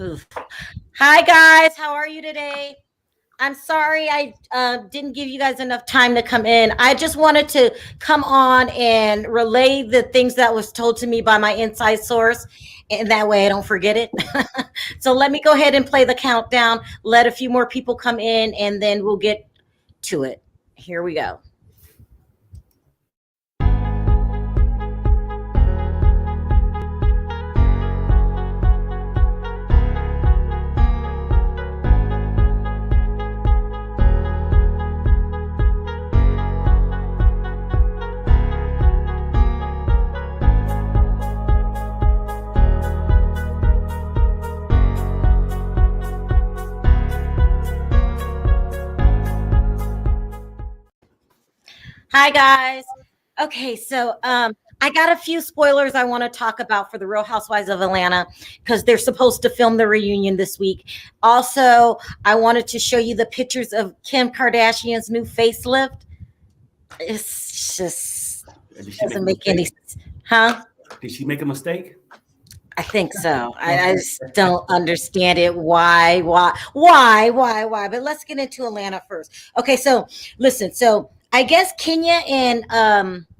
Oof. Hi guys, how are you today? I'm sorry I didn't give you guys enough time to come in. I just wanted to come on and relay the things that was told to me by my inside source, and that way I don't forget it. So let me go ahead and play the countdown. Let a few more people come in, and then we'll get to it. Here we go. Hi guys. Okay, so I got a few spoilers I want to talk about for the Real Housewives of Atlanta because they're supposed to film the reunion this week. Also, I wanted to show you the pictures of Kim Kardashian's new facelift. It's just Did she make a doesn't make mistake? any sense. Huh? Did she make a mistake? I think so. I just don't understand it. Why? But let's get into Atlanta first. Okay, so listen. So I guess Kenya and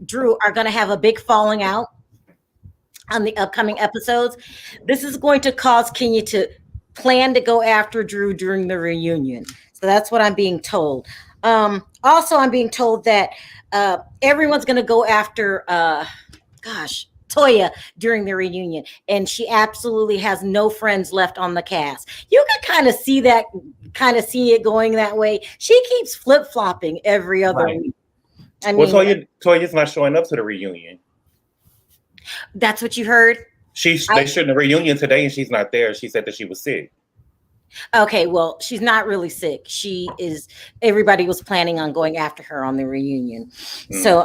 Drew are going to have a big falling out on the upcoming episodes. This is going to cause Kenya to plan to go after Drew during the reunion. So that's what I'm being told. Also, I'm being told that everyone's going to go after, Toya during the reunion, and she absolutely has no friends left on the cast. You can kind of see it going that way. She keeps flip flopping every other Right. week. I Well, mean, Toya's not showing up to the reunion. that's what you heard. They shouldn't the reunion today, and she's not there. She said that she was sick. Okay, well, she's not really sick. She is. Everybody was planning on going after her on the reunion. So,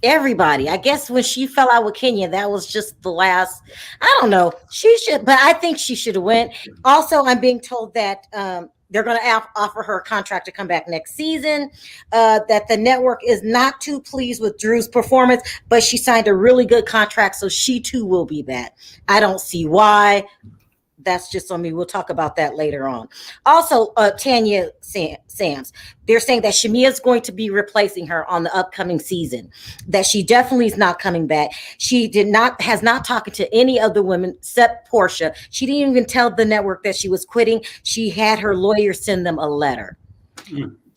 everybody, I guess when she fell out with Kenya, that was just the last. I don't know. She should, but I think she should have went. Also, I'm being told that they're going to offer her a contract to come back next season. That the network is not too pleased with Drew's performance, but she signed a really good contract, so she too will be back. I don't see why. That's just on me. We'll talk about that later on. Also, Tanya Sams, they're saying that Shamea is going to be replacing her on the upcoming season. That she definitely is not coming back. She has not talked to any other women except Portia. She didn't even tell the network that she was quitting. She had her lawyer send them a letter.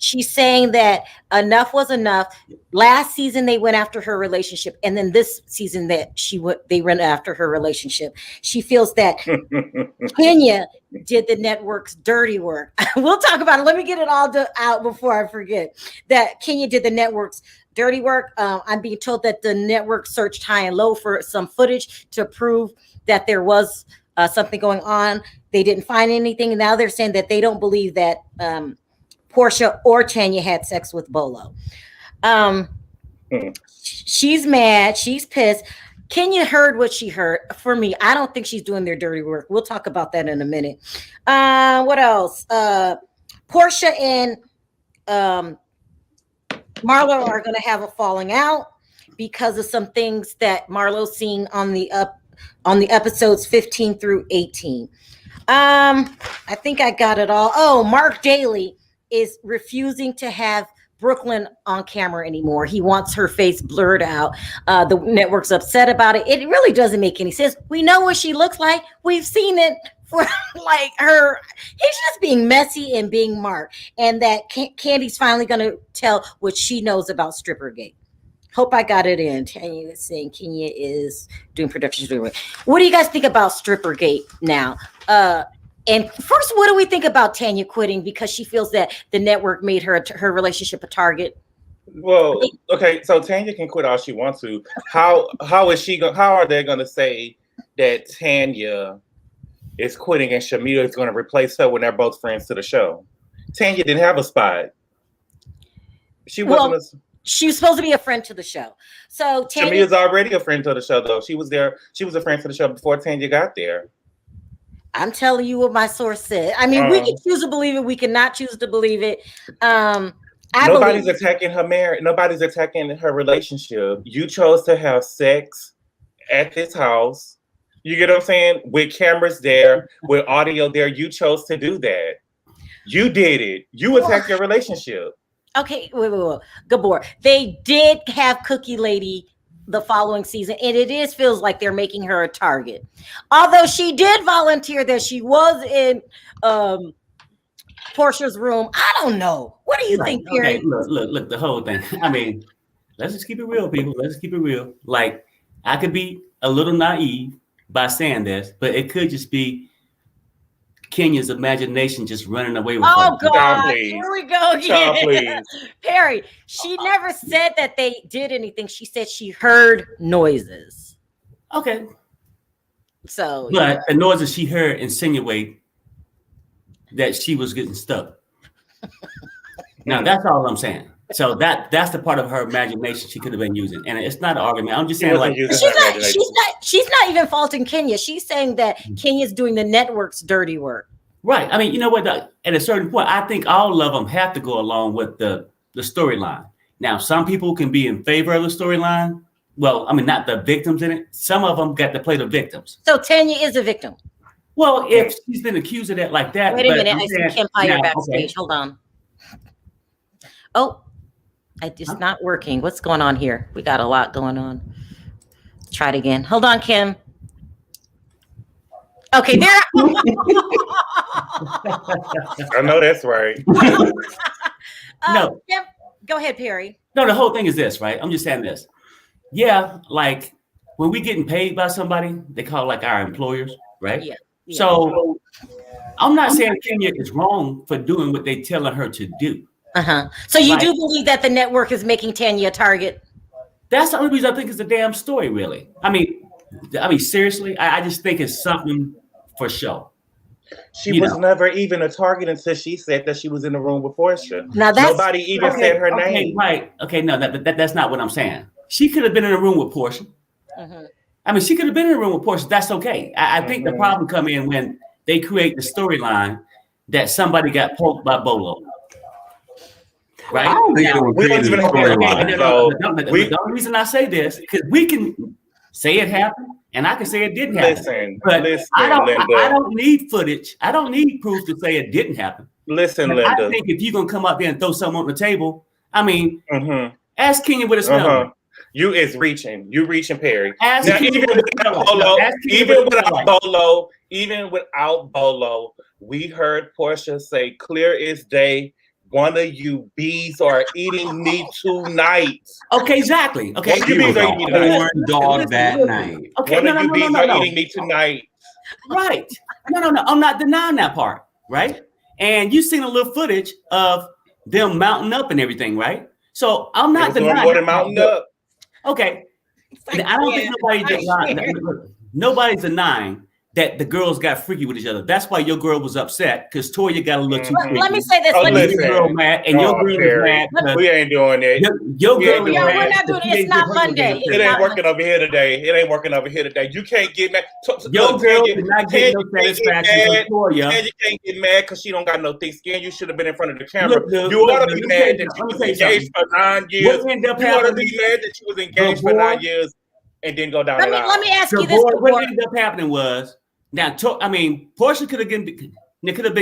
She's saying that enough was enough. Last season they went after her relationship, and then this season that they went after her relationship. She feels that Kenya did the network's dirty work. We'll talk about it. Let me get it all out before I forget that Kenya did the network's dirty work. I'm being told that the network searched high and low for some footage to prove that there was something going on. They didn't find anything. And now they're saying that they don't believe that Portia or Tanya had sex with Bolo. She's mad. She's pissed. Kenya heard what she heard. For me, I don't think she's doing their dirty work. We'll talk about that in a minute. What else? Portia and Marlo are going to have a falling out because of some things that Marlo's seeing on the episodes 15 through 18. I think I got it all. Oh, Mark Daly is refusing to have Brooklyn on camera anymore. He wants her face blurred out. The network's upset about it. It really doesn't make any sense. We know what she looks like. We've seen it for like her. He's just being messy and being Mark. And that Candy's finally going to tell what she knows about Strippergate. Hope I got it in. Tanya is saying Kenya is doing productions. What do you guys think about Strippergate now? And first, what do we think about Tanya quitting because she feels that the network made her relationship a target? Well, okay, so Tanya can quit all she wants to. How is she going? How are they going to say that Tanya is quitting and Shamea is going to replace her when they're both friends to the show? Tanya didn't have a spot. She wasn't. She was supposed to be a friend to the show. So Shamea's already a friend to the show, though. She was there. She was a friend to the show before Tanya got there. I'm telling you what my source said. I mean, we can choose to believe it. We cannot choose to believe it. Nobody's attacking her marriage. Nobody's attacking her relationship. You chose to have sex at this house. You get what I'm saying? With cameras there, with audio there, you chose to do that. You did it. You attacked your relationship. Okay, wait. Gabor, they did have Cookie Lady the following season, and it feels like they're making her a target. Although she did volunteer that she was in Portia's room. I don't know. What do you think, Perry? Okay, look, the whole thing. I mean, let's just keep it real, people. Let's keep it real. Like, I could be a little naive by saying this, but it could just be Kenya's imagination just running away with her. Oh God, here we go again. Perry, she never said that they did anything. She said she heard noises. Okay. So, but the noises she heard insinuate that she was getting stuck. Now that's all I'm saying. So that's the part of her imagination she could have been using, and it's not an argument. I'm just saying, like, she's not even faulting Kenya. She's saying that Kenya's doing the network's dirty work. Right. I mean, you know what? At a certain point, I think all of them have to go along with the storyline. Now, some people can be in favor of the storyline. Well, I mean, not the victims in it. Some of them got to play the victims. So Tanya is a victim. Well, if she's been accused of that like that. Wait a minute. I see Kim Pyre backstage. Okay. Hold on. Oh, it's not working. What's going on here? We got a lot going on. Let's try it again. Hold on, Kim. Okay, there. I know that's right. No. Kim, go ahead, Perry. No, the whole thing is this, right? I'm just saying this. Yeah, like when we getting paid by somebody, they call like our employers, right? Yeah. So I'm not saying Kenya is wrong for doing what they telling her to do. So you do believe that the network is making Tanya a target? That's the only reason I think it's a damn story, really. I mean, seriously, I just think it's something for show. She was never even a target until she said that she was in the room with Portia. Now nobody even said her name. Right. Okay, no, that's not what I'm saying. She could have been in a room with Portia. I mean, she could have been in a room with Portia. That's okay. I think the problem come in when they create the storyline that somebody got poked by Bolo. Right? I don't think we don't even have the only reason I say this because we can say it happened and I can say it didn't happen. Listen, I don't need footage. I don't need proof to say it didn't happen. Listen, Linda. I think if you're gonna come up there and throw something on the table, I mean, ask Kenya what it's smelling. You is reaching. You reaching, Perry. Even without Bolo, we heard Portia say clear as day, one of you bees are eating me tonight. Okay, exactly. Okay, you bees are eating me dog that night. Okay, one of you bees are eating me tonight. Right. No. I'm not denying that part, right? And you've seen a little footage of them mounting up and everything, right? So I'm not denying mounting up. Okay. I don't think nobody's denying that the girls got freaky with each other. That's why your girl was upset because Toya got a little too freaky. Let me say this. Your girl mad and your girl is mad. We ain't doing it. Your girl is mad. We're not doing it. It's not Monday. It ain't working over here today. It ain't working over here today. You can't get mad. Your girl did not get no satisfaction from Toya. You can't get mad because she don't got no thick skin. You should have been in front of the camera. You ought to be mad that she was engaged for 9 years. You ought to be mad that she was engaged for 9 years and didn't go down the line. Let me ask you this. What ended up happening was, now, Portia could have been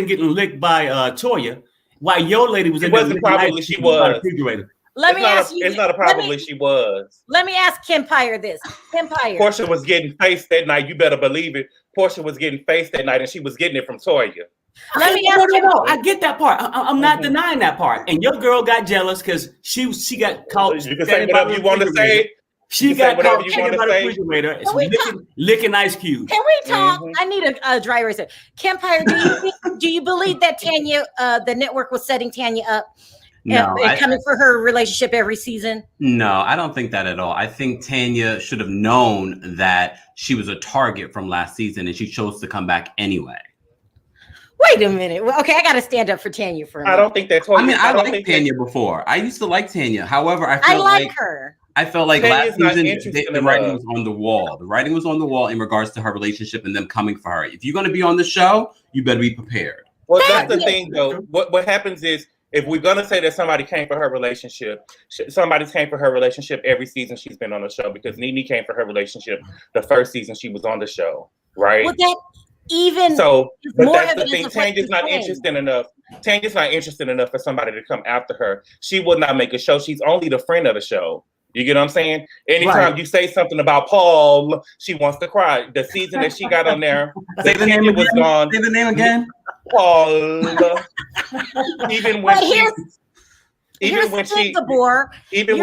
getting licked by Toya, while your lady was in the probably she was. Refrigerator. Let me ask you. It's not a probably she was. Let me ask Kim Pyre this. Kim Pyre. Portia was getting faced that night. You better believe it. Portia was getting faced that night, and she was getting it from Toya. Let me ask you. No, I get that part. I'm not denying that part. And your girl got jealous because she got caught. You can say whatever you want to say. She got caught in the refrigerator, licking ice cubes. Can we talk? I need a dry eraser. Kim Pyre, do you believe that Tanya, the network was setting Tanya up? No, coming for her relationship every season? No, I don't think that at all. I think Tanya should have known that she was a target from last season and she chose to come back anyway. Wait a minute. Well, okay, I got to stand up for Tanya for a minute. I don't think that's what I liked Tanya before. I used to like Tanya. However, I like her. I felt like last season the writing was on the wall. The writing was on the wall in regards to her relationship and them coming for her. If you're going to be on the show, you better be prepared. Well, that's the thing, though. What happens is if we're gonna say that somebody came for her relationship, somebody came for her relationship every season she's been on the show, because Nene came for her relationship the first season she was on the show, right? Well, that even so, but more that's the evidence thing. of what Tanya's not you're saying. interested enough. Tanya's not interested enough for somebody to come after her. She will not make a show. She's only the friend of the show. You get what I'm saying? Anytime you say something about Paul, she wants to cry. The season that she got on there, say the name was gone. Say the name again. Paul. Even when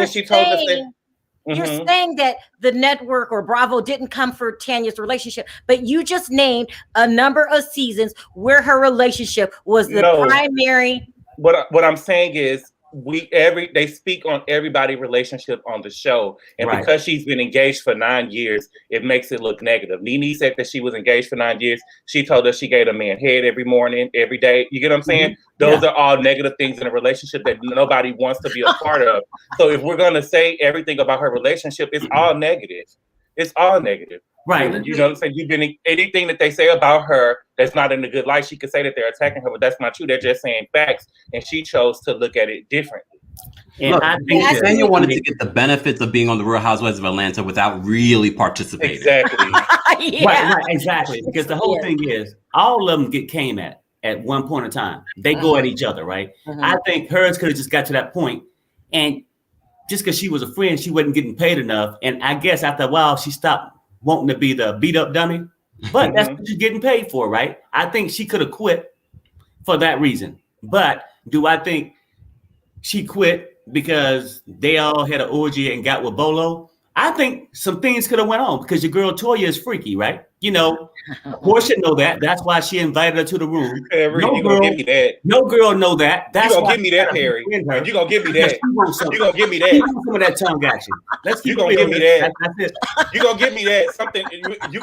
she told us that. You're saying that the network or Bravo didn't come for Tanya's relationship, but you just named a number of seasons where her relationship was the primary. What I'm saying is they speak on everybody's relationship on the show, and because she's been engaged for 9 years, it makes it look negative. Nene said that she was engaged for 9 years. She told us she gave a man head every morning, every day. You get what I'm saying? Those are all negative things in a relationship that nobody wants to be a part of. So if we're gonna say everything about her relationship, it's all negative. It's all negative. Right. You know what I'm saying? You've been anything that they say about her that's not in a good light, she could say that they're attacking her, but that's not true. They're just saying facts, and she chose to look at it differently. And look, I think Tanya wanted to get the benefits of being on the Real Housewives of Atlanta without really participating. Exactly. Right, exactly. Because the whole thing is, all of them came at one point in time. They go at each other, right? I think hers could have just got to that point, and just because she was a friend, she wasn't getting paid enough. And I guess after a while, she stopped wanting to be the beat up dummy, but that's what you're getting paid for, right? I think she could have quit for that reason. But do I think she quit because they all had an orgy and got with Bolo? I think some things could have went on because your girl Toya is freaky, right? You know, Portia know that. That's why she invited her to the room. No girl, give me that. No girl know that. That's you gonna give me that, Perry. You gonna give me that. You gonna give me that. Some of that tongue action. You gonna give me that. You gonna give me that. Something.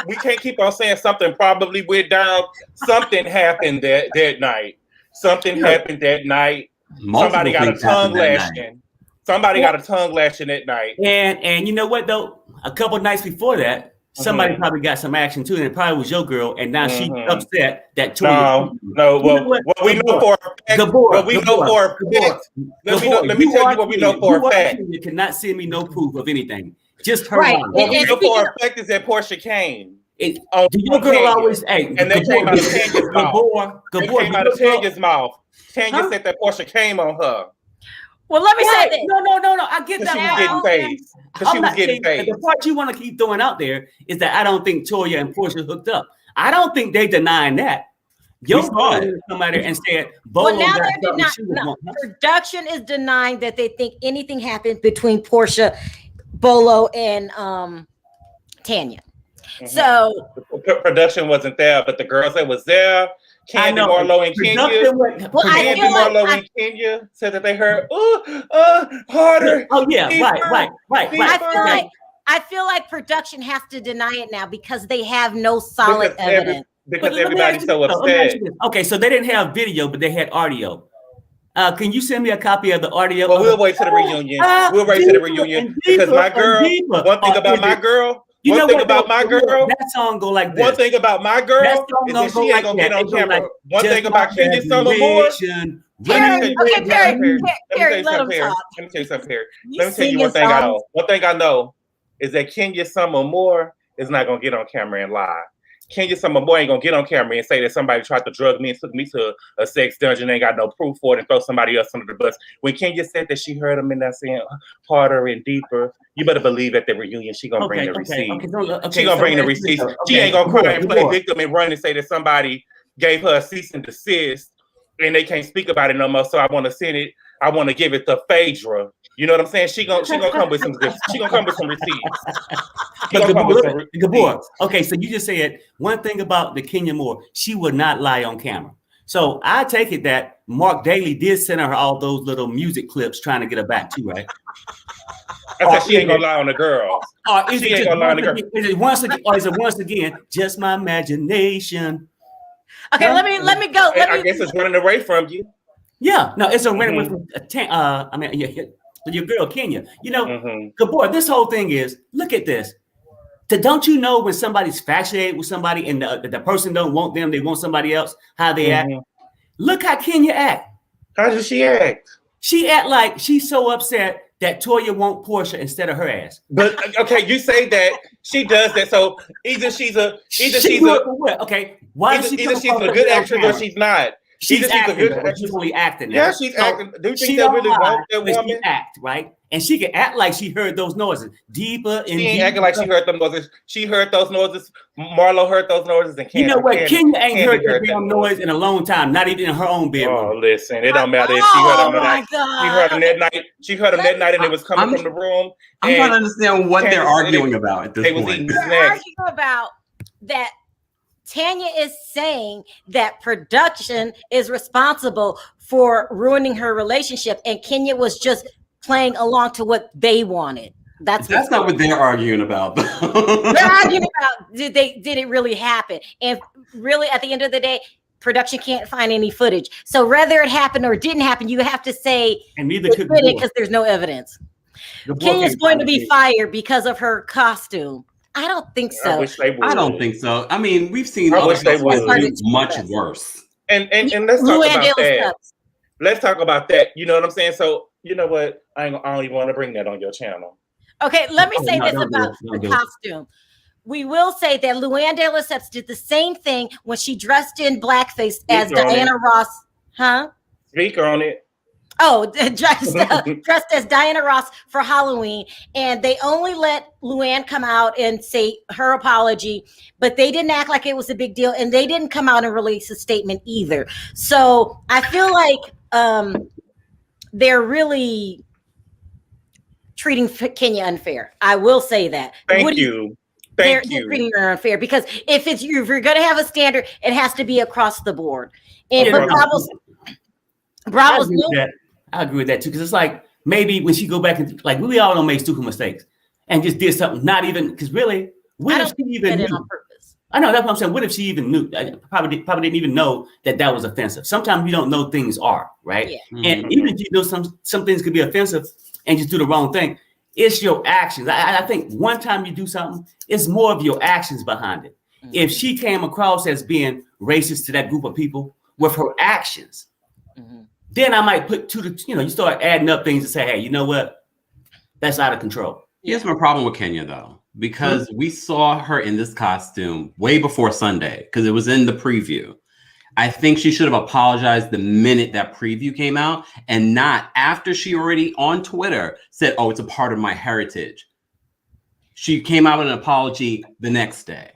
We can't keep on saying something probably went down. Something happened that night. Something happened that night. Somebody got a tongue lashing. Somebody got a tongue lashing that night. And you know what though? A couple nights before that, somebody probably got some action too, and it probably was your girl. And now she's upset that Toya. No. What we know for a fact. What we know for a fact. Let me tell you what we know for a fact. You cannot send me no proof of anything. Just her. Right. What we know for a fact is that Portia came. Your girl always, and they came out of Tanya's mouth. They came out of Tanya's mouth. Tanya said that Portia came on her. Well, let me say that. No. I get that. She was getting paid. Because she was getting paid. The part you want to keep throwing out there is that I don't think Toya and Portia hooked up. I don't think they denying that. Your girl somebody and said, well, now they're denying. Production is denying that they think anything happened between Portia, Bolo, and Tanya. So the production wasn't there, but the girls that was there. Candy Marlowe and Kenya. Candy Marlowe and Kenya said that they heard, harder. Oh yeah, deeper, right. I feel like production has to deny it now because they have no solid evidence. Because everybody's so upset. Okay, so they didn't have video, but they had audio. Can you send me a copy of the audio? Well, we'll wait to the reunion. We'll wait to the reunion because my girl. One thing about my girl. One thing about my girl. That song go like this. One thing about my girl is that she ain't gonna get on camera. One thing about Kenya Summer Moore. Perry, let him talk. Let me tell you something, Perry. Let me tell you one thing I know. One thing I know is that Kenya Summer Moore is not gonna get on camera and lie. Kenya Summer Moore ain't gonna get on camera and say that somebody tried to drug me and took me to a sex dungeon, ain't got no proof for it, and throw somebody else under the bus. When Kenya said that she heard him in that saying harder and deeper, you better believe at the reunion she gonna bring the receipts. She gonna bring the receipts. She ain't gonna cry and play victim and run and say that somebody gave her a cease and desist and they can't speak about it no more. So I want to send it. I want to give it to Phaedra. You know what I'm saying? She gonna come with some. She gonna come with some receipts. Gabor. Okay, so you just said one thing about the Kenya Moore. She would not lie on camera. So I take it that Mark Daly did send her all those little music clips trying to get her back too, right? I said she ain't gonna lie on the girls. She ain't gonna lie on the girls. Is it once again just my imagination? Okay, let me go. I guess it's running away from you. Yeah, no, it's a running away from. Your girl Kenya, you know, Gabor, this whole thing is, look at this. Don't you know when somebody's infatuated with somebody and the person don't want them, they want somebody else, how they act? Look how Kenya act. How does she act? She act like she's so upset that Toya want Portia instead of her ass. But okay, you say that she does that. So either she's a okay. Why either she's a good actress or she's not. She's only acting. Now. Yeah, she's acting. Do you think they really want that woman? She act right, and she can act like she heard those noises deeper. She ain't acting like she heard them noises. She heard those noises. Marlo heard those noises, and you know what? Kenya ain't heard that damn noise in a long time. Not even in her own bedroom. Oh, listen, it don't matter if she heard them or not. She heard them that night. She heard them that night, and it was coming from the room. I'm trying to understand what they're arguing about at this point. They're arguing about that. Tanya is saying that production is responsible for ruining her relationship, and Kenya was just playing along to what they wanted. That's not what they're arguing about. They're arguing about did it really happen? And really, at the end of the day, production can't find any footage. So whether it happened or didn't happen, you have to say and neither could it because there's no evidence. Kenya's going to be fired because of her costume. I don't think so. I don't think so. I mean, we've seen other much worse. And let's talk about that. Let's talk about that. You know what I'm saying? So you know what? I don't even want to bring that on your channel. Okay, let me say this about the costume. We will say that Luann de Lesseps did the same thing when she dressed in blackface as Diana Ross. Huh? Speak on it. Oh, dressed as Diana Ross for Halloween, and they only let Luann come out and say her apology, but they didn't act like it was a big deal, and they didn't come out and release a statement either. So I feel like they're really treating Kenya unfair. I will say that. Thank you. They're treating her unfair because if you're going to have a standard, it has to be across the board. And Bravo's I agree with that too, because it's like maybe when she go back and like we all don't make stupid mistakes and just did something not even because really what if she even knew? On purpose. I know that's what I'm saying. What if she even knew? I probably didn't even know that was offensive. Sometimes you don't know things are right, and even if you know some things could be offensive and just do the wrong thing, it's your actions. I think one time you do something, it's more of your actions behind it. If she came across as being racist to that group of people with her actions. Then I might put you start adding up things and say, hey, you know what? That's out of control. Here's my problem with Kenya, though, because we saw her in this costume way before Sunday because it was in the preview. I think she should have apologized the minute that preview came out and not after she already on Twitter said, oh, it's a part of my heritage. She came out with an apology the next day.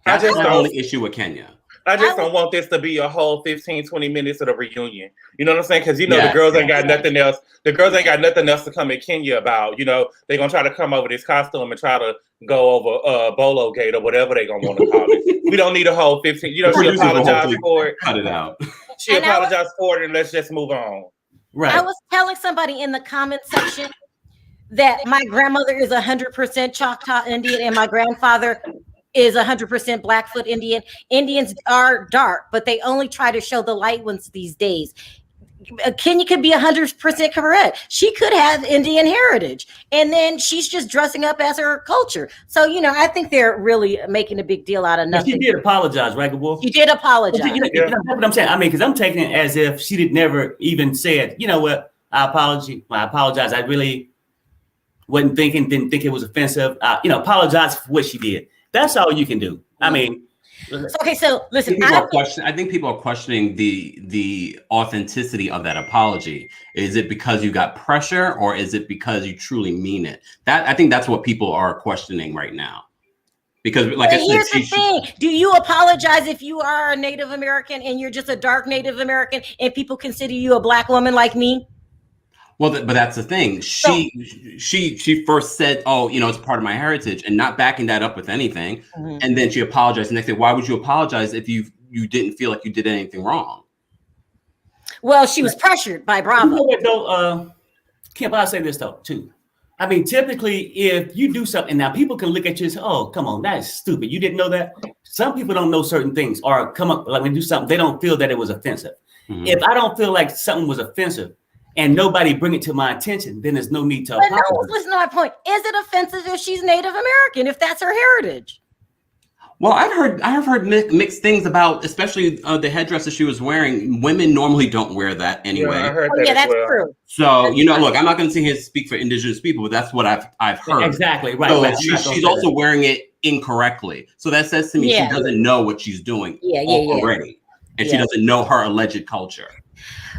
That's the only issue with Kenya. I just don't want this to be a whole 15, 20 minutes of the reunion. You know what I'm saying? Because, the girls ain't got nothing else. The girls ain't got nothing else to come at Kenya about. They're going to try to come over this costume and try to go over Bolo Gate or whatever they're going to want to call it. We don't need a whole 15. She apologized for it. Cut it out. She apologized for it and let's just move on. Right. I was telling somebody in the comment section that my grandmother is 100% Choctaw Indian and my grandfather is 100% Blackfoot Indian. Indians are dark, but they only try to show the light ones these days. Kenya could be 100% correct. She could have Indian heritage, and then she's just dressing up as her culture. So, I think they're really making a big deal out of nothing. She did apologize, right, Wolf? She did apologize. That's what I'm saying. I mean, because I'm taking it as if she did never even said, you know what, I apologize. I really didn't think it was offensive. Apologize for what she did. That's all you can do. I mean, okay. So listen, I think people are questioning the authenticity of that apology. Is it because you got pressure, or is it because you truly mean it? I think that's what people are questioning right now. Because, like I said, here's the thing: do you apologize if you are a Native American and you're just a dark Native American, and people consider you a Black woman like me? Well, but that's the thing. She first said, "Oh, it's part of my heritage," and not backing that up with anything. Mm-hmm. And then she apologized. The next day, why would you apologize if you didn't feel like you did anything wrong? Well, she was pressured by Bravo. Kim, I'll say this though too. I mean, typically, if you do something now, people can look at you and say, "Oh, come on, that's stupid. You didn't know that." Some people don't know certain things, or come up like when you do something, they don't feel that it was offensive. Mm-hmm. If I don't feel like something was offensive, and nobody bring it to my attention, then there's no need to apologize. Listen to my point. Is it offensive if she's Native American, if that's her heritage? Well, I've heard mixed things about, especially the headdresses she was wearing. Women normally don't wear that anyway. Yeah, I heard that. Yeah, that's true. So look, I'm not going to sit here and speak for indigenous people, but that's what I've heard. Exactly right. So right. she's also wearing it incorrectly. So that says to me she doesn't know what she's doing already, and she doesn't know her alleged culture.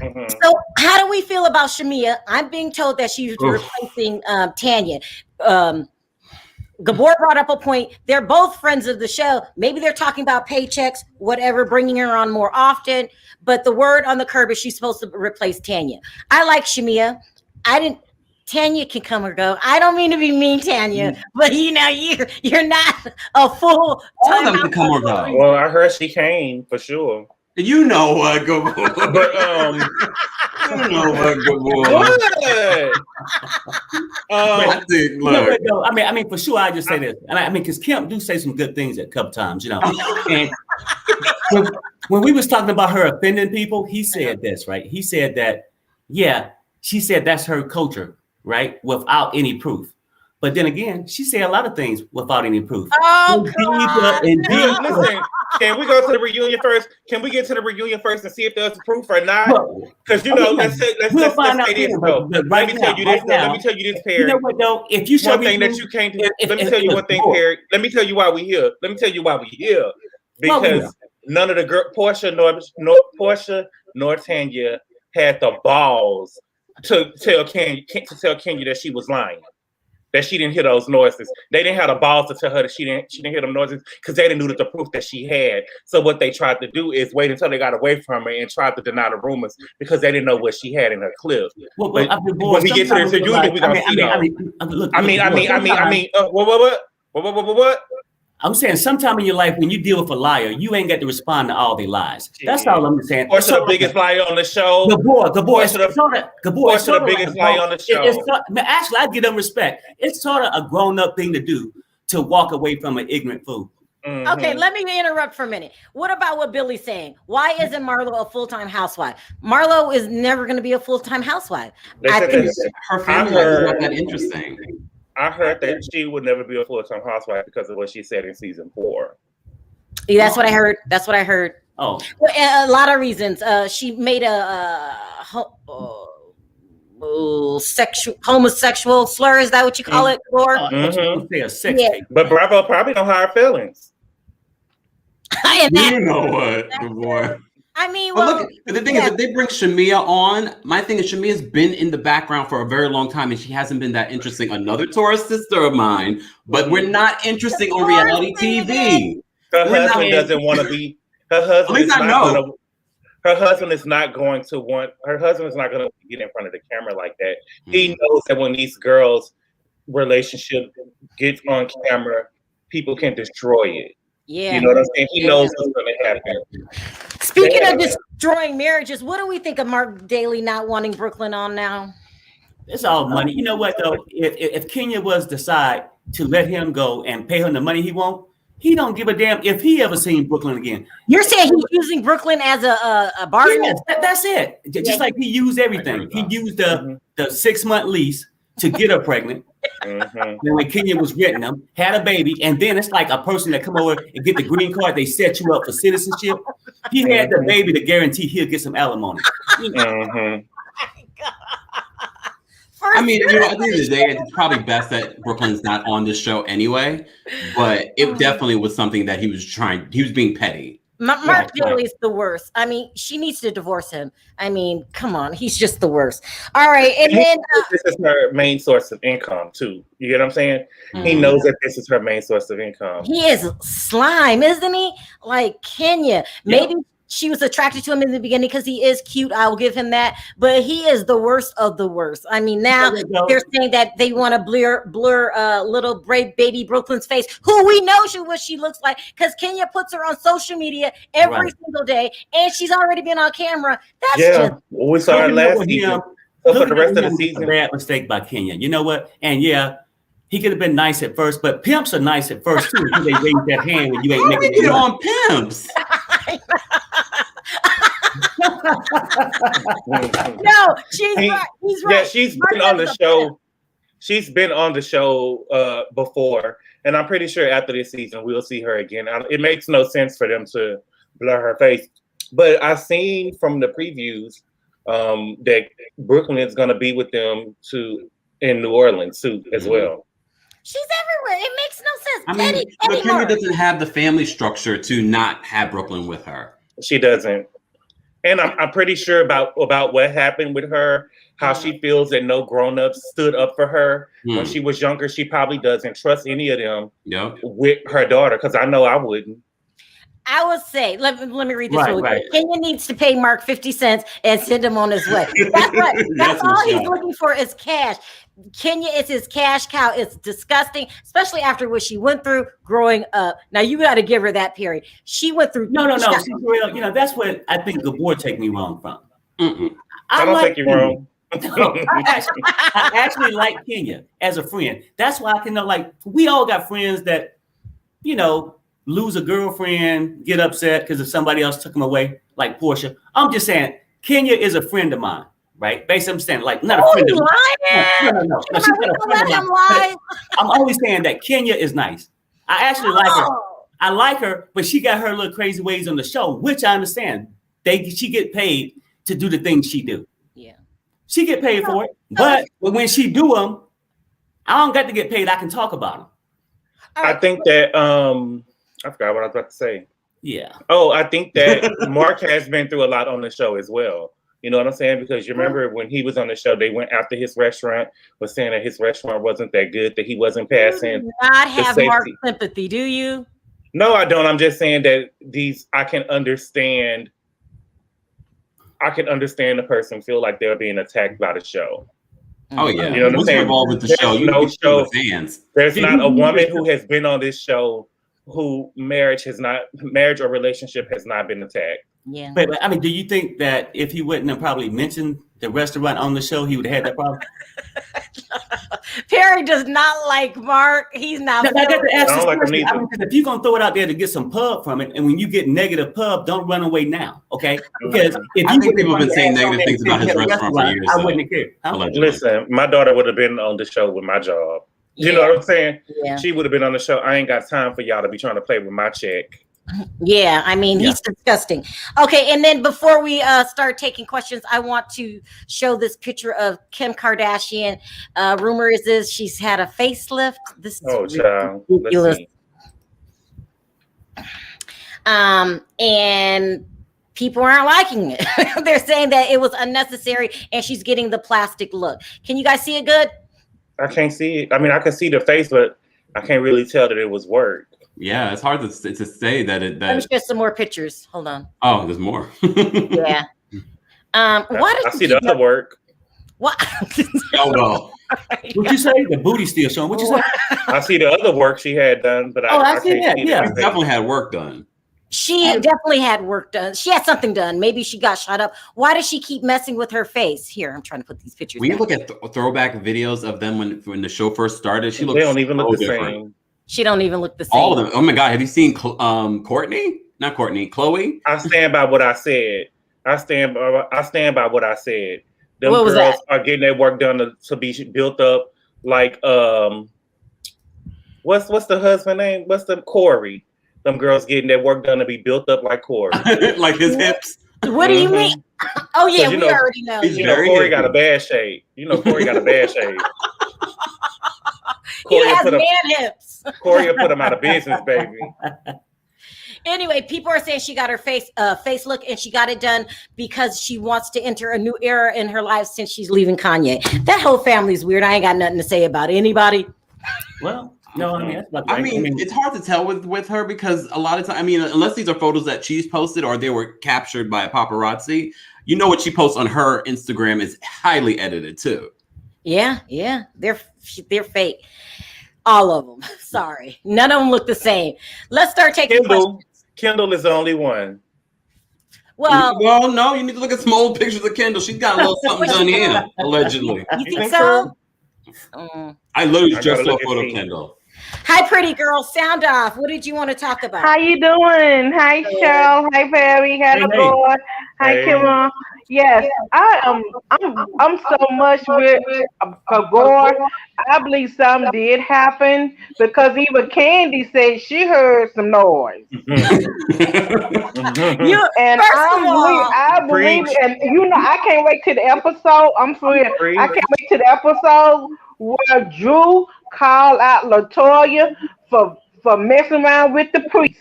Mm-hmm. So how do we feel about Shamea? I'm being told that she's replacing Tanya. Gabor brought up a point. They're both friends of the show. Maybe they're talking about paychecks, whatever, bringing her on more often. But the word on the curb is she's supposed to replace Tanya. I like Shamea. Tanya can come or go. I don't mean to be mean, Tanya, but you're not a full. All of them can come or go. Well, I heard she came for sure. You know what, Gabor? But you know what, Gabor? What? Look. I mean, for sure, I just say this. I mean, because Kim do say some good things at a couple times, And when we was talking about her offending people, he said this, right? He said that, she said that's her culture, right? Without any proof. But then again, she said a lot of things without any proof. Oh, God. Listen, can we go to the reunion first? Can we get to the reunion first and see if there's proof or not? Because let's say this. Let me tell you this, Perry. You know what though? If you show one thing that you can't do, let me tell you one thing, Perry. Let me tell you why we here. Because none of the girl, Portia nor Tanya had the balls to tell Kenya that she was lying. That she didn't hear those noises. They didn't have the balls to tell her that she didn't hear them noises because they didn't know the proof that she had. So what they tried to do is wait until they got away from her and tried to deny the rumors because they didn't know what she had in her clip. Well, when we get to the reunion, we're gonna see what? I'm saying sometime in your life when you deal with a liar, you ain't got to respond to all their lies. That's all I'm saying. Portia the biggest liar on the show. Gabor, Portia the biggest liar on the show. Actually, I give them respect. It's sort of a grown-up thing to do to walk away from an ignorant fool. Mm-hmm. Okay, let me interrupt for a minute. What about what Billy's saying? Why isn't Marlo a full-time housewife? Marlo is never going to be a full-time housewife. I think her family is not that interesting. I heard that she would never be a full-time housewife because of what she said in season 4. Yeah, that's what I heard. Oh, well, a lot of reasons. She made a homosexual slur. Is that what you call it? Or but Bravo probably don't hire feelings. You know what, boy. I mean, well, look, the thing is, if they bring Shamea on, my thing is Shamea's been in the background for a very long time, and she hasn't been that interesting. Another Taurus sister of mine, but we're not interesting on reality TV. Her husband doesn't want to be. Her husband is not. Her husband is not going to want. Her husband is not going to get in front of the camera like that. Mm-hmm. He knows that when these girls' relationship gets on camera, people can destroy it. Yeah, you know what I'm saying. He knows what's going to happen. Speaking of destroying marriages, what do we think of Mark Daly not wanting Brooklyn on now? It's all money. You know what though? If Kenya was decide to let him go and pay him the money he wants, he don't give a damn if he ever seen Brooklyn again. You're saying he's using Brooklyn as a bargain? Yes, that's it. Just like he used everything. He used the 6-month lease to get her pregnant. Then when Kenya was renting them, had a baby, and then it's like a person that come over and get the green card, they set you up for citizenship. He had the baby to guarantee he'll get some alimony. I mean, at the end of the day, it's probably best that Brooklyn's not on this show anyway, but it definitely was something that he was being petty. Mark Daly is the worst. I mean, she needs to divorce him. I mean, come on, he's just the worst. All right, and then this is her main source of income too. You get what I'm saying? Mm-hmm. He knows that this is her main source of income. He is slime, isn't he? Like Kenya, maybe she was attracted to him in the beginning because he is cute. I will give him that, but he is the worst of the worst. I mean, now they're saying that they want to blur little baby Brooklyn's face, who we know what she looks like because Kenya puts her on social media every single day, and she's already been on camera. That's we saw her last season. For the rest of the season, a bad mistake by Kenya. You know what? And he could have been nice at first, but pimps are nice at first too. They raise that hand when you ain't making it on pimps. No, she's right. He's right. Yeah, she's been on the show. she's been on the show before, and I'm pretty sure after this season we'll see her again. It makes no sense for them to blur her face, but I've seen from the previews that Brooklyn is going to be with them in New Orleans too as well. She's everywhere. It makes no sense. I mean, Kenya doesn't have the family structure to not have Brooklyn with her. She doesn't. And I'm pretty sure about what happened with her, how she feels that no grown-ups stood up for her when she was younger. She probably doesn't trust any of them with her daughter, because I know I wouldn't. I would say, let me read this real quick. Kenya needs to pay Mark 50 cents and send him on his way. That's right. That's all he's looking for is cash. Kenya is his cash cow. It's disgusting, especially after what she went through growing up. Now you got to give her that period. She went through. No. That's what I think the board take me wrong from. I don't take you wrong. I actually like Kenya as a friend. That's why I can know. Like, we all got friends that, lose a girlfriend, get upset because if somebody else took them away, like Portia. I'm just saying, Kenya is a friend of mine. Right? Basically, I'm saying, like, not a friend of mine. No. She's not a friend of mine. I'm only saying that Kenya is nice. I actually like her. I like her, but she got her little crazy ways on the show, which I understand. She get paid to do the things she do. Yeah. She get paid for it. But when she do them, I don't got to get paid. I can talk about them. I think that, I forgot what I was about to say. Yeah. Oh, I think that Mark has been through a lot on the show as well. You know what I'm saying? Because you remember when he was on the show, they went after his restaurant, was saying that his restaurant wasn't that good, that he wasn't passing. You do not have Mark sympathy, do you? No, I don't. I'm just saying that I can understand the person feel like they're being attacked by the show. Oh yeah, you know what I'm saying? Involved with the show, fans. There's not a woman who has been on this show who marriage or relationship has not been attacked. Yeah. But I mean, do you think that if he wouldn't have probably mentioned the restaurant on the show, he would have had that problem? Perry does not like Mark. He's not. I got to ask this question. I mean, if you're gonna throw it out there to get some pub from it, and when you get negative pub, don't run away now, okay? Because I think people have been saying negative things about his restaurant for years. I wouldn't care. Listen, my daughter would have been on the show with my job. You know what I'm saying? Yeah. She would have been on the show. I ain't got time for y'all to be trying to play with my check. Yeah, I mean, he's disgusting. Okay, and then before we start taking questions, I want to show this picture of Kim Kardashian. Rumor is she's had a facelift. This is ridiculous. And people aren't liking it. They're saying that it was unnecessary and she's getting the plastic look. Can you guys see it good? I can't see it. I mean, I can see the face, but I can't really tell that it was work. Yeah, it's hard to say that it. Let me share some more pictures. Hold on. Oh, there's more. Yeah. I see the other work. What? Oh no. What'd you say? The booty still showing. What'd you say? I see the other work she had done, but I see that. Yeah, she definitely had work done. She definitely had work done. She had something done. Maybe she got shot up. Why does she keep messing with her face? Here, I'm trying to put these pictures. When you look at throwback videos of them when the show first started, she looks. They don't even look the same. She don't even look the same. All of them. Oh my God! Have you seen Courtney? Not Courtney. Chloe. I stand by what I said. I stand by what I said. Them what was girls that? are getting their work done to be built up like what's the husband name? What's the Corey? Them girls getting their work done to be built up like Corey. Like his hips. What do you mean? Oh yeah, we already know. Corey got a bad shade. Corey got a bad shade. He has man hips. Corey will put him out of business, baby. Anyway, people are saying she got her face look, and she got it done because she wants to enter a new era in her life since she's leaving Kanye. That whole family's weird. I ain't got nothing to say about anybody. Well, no, I mean, it's hard to tell with her because a lot of times, unless these are photos that she's posted or they were captured by a paparazzi, what she posts on her Instagram is highly edited too. Yeah, they're fake. All of them. Sorry, none of them look the same. Let's start taking questions. Kendall is the only one. Well, no, you need to look at some old pictures of Kendall. She's got a little something done here, allegedly. You think so? I literally just saw a photo of Kendall. Hi, pretty girl. Sound off. What did you want to talk about? How you doing? Hi, Sharrell. Hi, Perry. Hi, Boy. Hi, Kimma. Yes, I am. I'm so much with Gore. I believe something did happen because even Candy said she heard some noise. You And first of all, I believe, Preach. and I can't wait to the episode. I'm for real. I can't wait to the episode where Drew called out LaToya for messing around with the priest.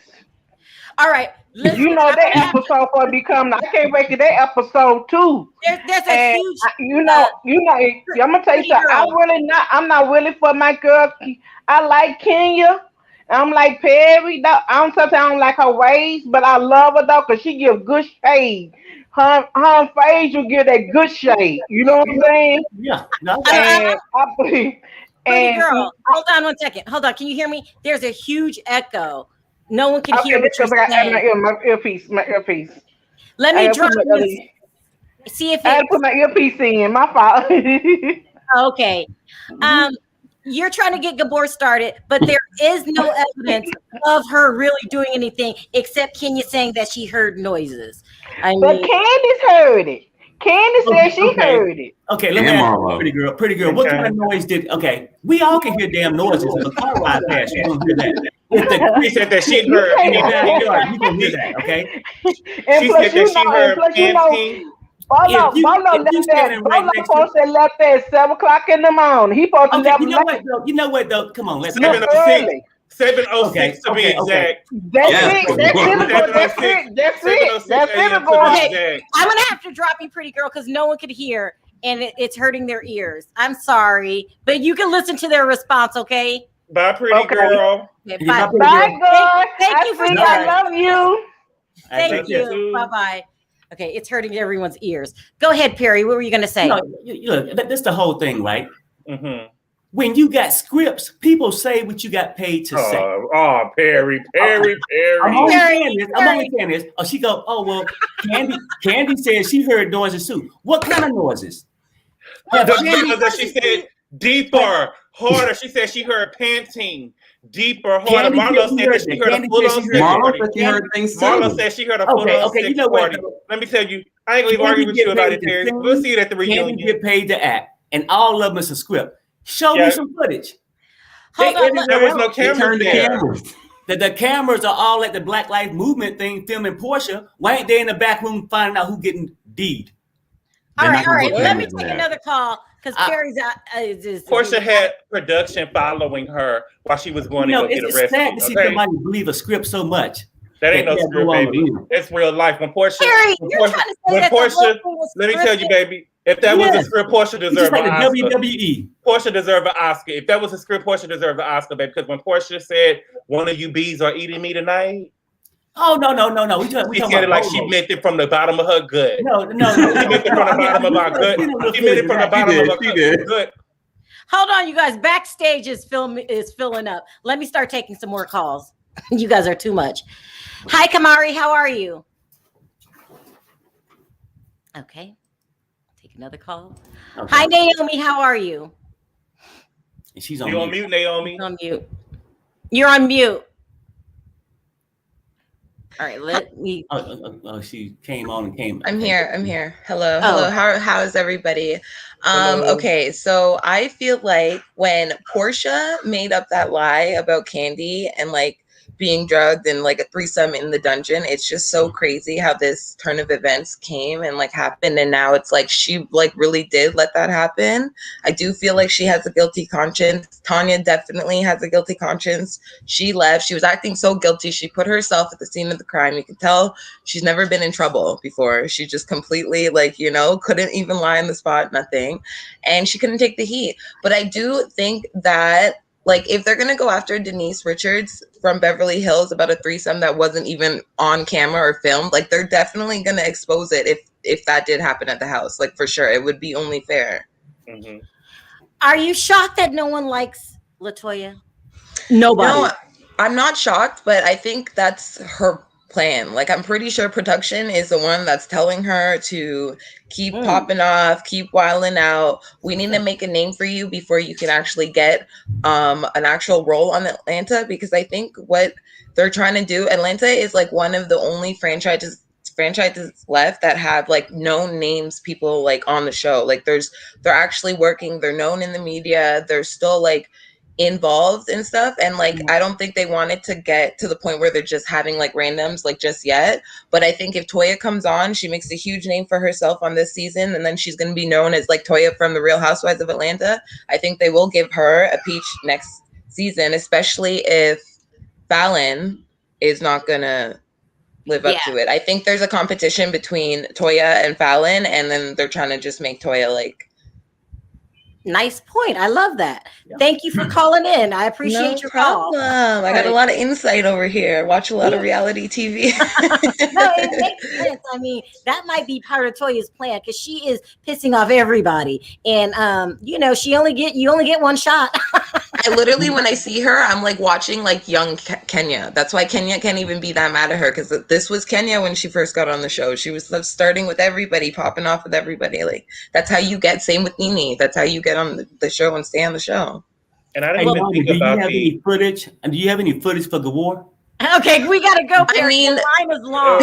all right. Listen, You know that episode for to be coming. I can't wait to that episode too. there's a And huge I'm gonna tell you pretty something. girl. I'm not really for my girl. I like Kenya. I'm like Perry. Sometimes I don't like her ways, but I love her though because she give good shade. Her face will give that good shade. You know what I'm saying? Yeah. No, And I believe. Pretty And girl. Hold on 1 second. Hold on. Can you hear me? There's a huge echo. No one can okay, hear what because you're I got saying. my earpiece. My earpiece. Let I me gotta drop put my other. this. See if I had it to put my earpiece in. My fault. okay. You're trying to get Gabor started, but there is no evidence of her really doing anything except Kenya saying that she heard noises. I But mean, Candace heard it. Candace said she okay. heard it. Okay, let me And ask Marlo. you, pretty girl. What kind of noise did? Okay, we all can hear damn noises. If a car ride past, you gonna hear that. If the She said that she heard. in your backyard, you gonna hear that. Okay. And She plus, said that she heard pamping. Bolo if you standing right next to, supposed to left there at 7 o'clock in the morning. He supposed to okay, left you know late. what though? You know what though? Come on, let's Look 7:06. early. 7:06 to be Okay. exact. That's Yes. it. That's it. That's it. That's it. a.m. Boy. to be exact. I'm gonna have to drop you, pretty girl, because no one could hear, and it's hurting their ears. I'm sorry, but you can listen to their response. Okay. Bye, pretty Okay. girl. Okay, Yeah, bye. Bye, God. Thank you for I that. love you. Thank Thank you. you. Bye bye. Okay, it's hurting everyone's ears. Go ahead, Perry. What were you gonna say? No, look, that's the whole thing, right? Mm-hmm. When you got scripts, people say what you got paid to say. Oh, Perry. I'm only saying this. I'm Perry. only saying this. Oh, she go. Oh well, Candy said she heard noises too. What kind of noises? Because she said deeper, harder. She said she heard panting, deeper, harder. Marlo said that she heard a full-on sex Marlo party. said she heard things too. Marlo said she heard a full-on Okay, sex you know what? party. Let me tell you, I ain't gonna even argue with you about it, Terry. We'll see it at the Candy reunion. get paid to act, and all of them is a script. Show me some footage. Hold on, There was no They camera turned the there. cameras. The cameras are all at the Black Lives Movement thing, filming Portia. Why ain't they in the back room finding out who getting deed? all They're right. not gonna put Let me cameras take there. another call because Perry's out. Portia had production following her while she was going to go get It's arrested. sad to see Okay? somebody believe a script so much. That ain't no Yeah, script, go on, baby. believe. That's real life. When Portia, Perry, when you're Portia, trying to say when that the whole Portia, thing was let me tell you, scripted? baby, if that was Yeah. a script, Portia It's deserved just an like the Oscar. WWE. Portia deserved an Oscar. If that was a script, Portia deserved an Oscar, baby. Because when Portia said, "One of you bees are eating me tonight," Oh no. We she talking said it about like she Bolo. meant it from the bottom of her gut. No. She meant it from the bottom of her gut. She meant it from the bottom of her gut. Hold on, you guys. Backstage is filling up. Let me start taking some more calls. You guys are too much. Hi, Kamari. How are you? Okay. Take another call. Okay. Hi, Naomi. How are you? And she's You on mute, Naomi? You're on mute. You're on mute. All right, let me. Oh, she came on and came. I'm here. Hello. Oh. How is everybody? Hello. Okay, so I feel like when Portia made up that lie about Candy and like being drugged and like a threesome in the dungeon, it's just so crazy how this turn of events came and like happened, and now it's like she like really did let that happen. I do feel like she has a guilty conscience. Tanya definitely has a guilty conscience. She left. She was acting so guilty. She put herself at the scene of the crime. You can tell she's never been in trouble before. She just completely couldn't even lie on the spot, nothing. And she couldn't take the heat. But I do think that if they're going to go after Denise Richards from Beverly Hills about a threesome that wasn't even on camera or filmed, they're definitely going to expose it if that did happen at the house. For sure. It would be only fair. Mm-hmm. Are you shocked that no one likes LaToya? Nobody. No, I'm not shocked, but I think that's her plan. I'm pretty sure production is the one that's telling her to keep popping off, keep wilding out. We need to make a name for you before you can actually get an actual role on Atlanta, because I think what they're trying to do, Atlanta is one of the only franchises franchises left that have like known names, people like on the show. Like they're actually working, they're known in the media, they're still like involved and stuff. And like I don't think they wanted to get to the point where they're just having like randoms like just yet. But I think if Toya comes on, she makes a huge name for herself on this season, and then she's going to be known as like Toya from the Real Housewives of Atlanta. I think they will give her a peach next season, especially if Fallon is not going to live up to it. I think there's a competition between Toya and Fallon, and then they're trying to just make Toya like. Nice point. I love that. Yeah. Thank you for calling in. I appreciate your call. I got a lot of insight over here. Watch a lot of reality TV. No, it makes sense. I mean, that might be part of Toya's plan because she is pissing off everybody, and you only get one shot. I literally, when I see her, I'm like watching like young Kenya. That's why Kenya can't even be that mad at her, because this was Kenya when she first got on the show. She was starting with everybody, popping off with everybody. Like that's how you get. Same with Nene. That's how you get on the show and stay on the show. And I didn't even think about any footage. And do you have any footage for the war? Okay, we gotta go. I mean, the line is long.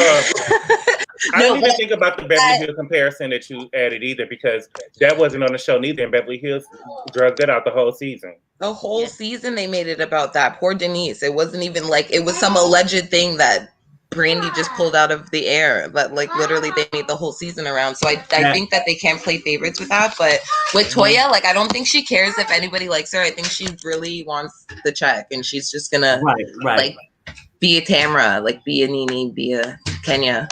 I didn't even think about the Beverly Hills comparison that you added either, because that wasn't on the show neither. And Beverly Hills drugged that out the whole season. The whole season they made it about that. Poor Denise. It wasn't even like it was some alleged thing that Brandy just pulled out of the air, but like literally they made the whole season around. So I think that they can't play favorites with that. But with Toya, like I don't think she cares if anybody likes her. I think she really wants the check, and she's just gonna like be a Tamra, like be a Nene, be a Kenya.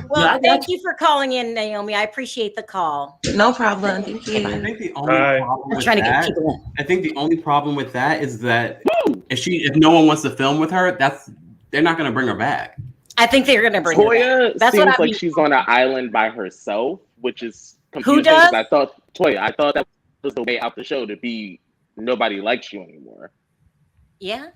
Well, thank you for calling in, Naomi. I appreciate the call. No problem. Thank you. I think the only problem with that, I think the only problem with that is that if no one wants to film with her, they're not going to bring her back. I think they're going to bring Toya her back. That's seems what like she's on an island by herself, which is confusing. Who does? I thought that was the way out the show to be nobody likes you anymore. Yeah.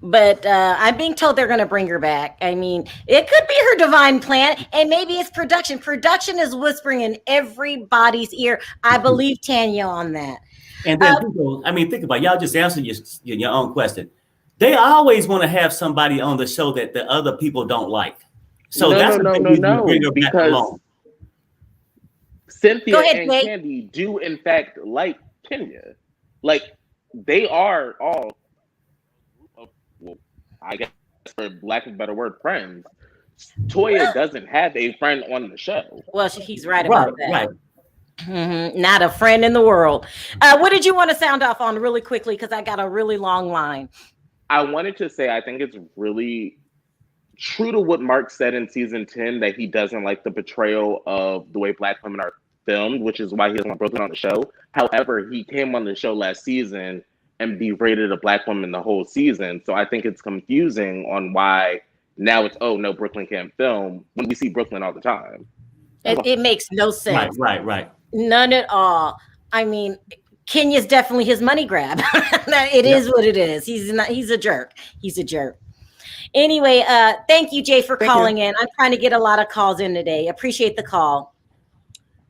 But I'm being told they're going to bring her back. I mean, it could be her divine plan, and maybe it's production. Production is whispering in everybody's ear. I believe Tanya on that. And then think about it. Y'all just answered your own question. They always want to have somebody on the show that the other people don't like. So no, bring her back along. Cynthia and Candy do in fact like Kenya. Like they are all, I guess for lack of a better word, friends. Toya doesn't have a friend on the show. Well, he's right about that. Right. Mm-hmm. Not a friend in the world. What did you want to sound off on really quickly? Because I got a really long line. I wanted to say I think it's really true to what Mark said in season 10 that he doesn't like the portrayal of the way Black women are filmed, which is why he doesn't want Brooklyn on the show. However, he came on the show last season and berated a Black woman the whole season. So I think it's confusing on why now it's, oh, no, Brooklyn can't film when we see Brooklyn all the time. It makes no sense. Right. None at all. I mean, Kenya's definitely his money grab. It is what it is. He's a jerk. He's a jerk. Anyway, thank you, Jay, for calling in. I'm trying to get a lot of calls in today. Appreciate the call.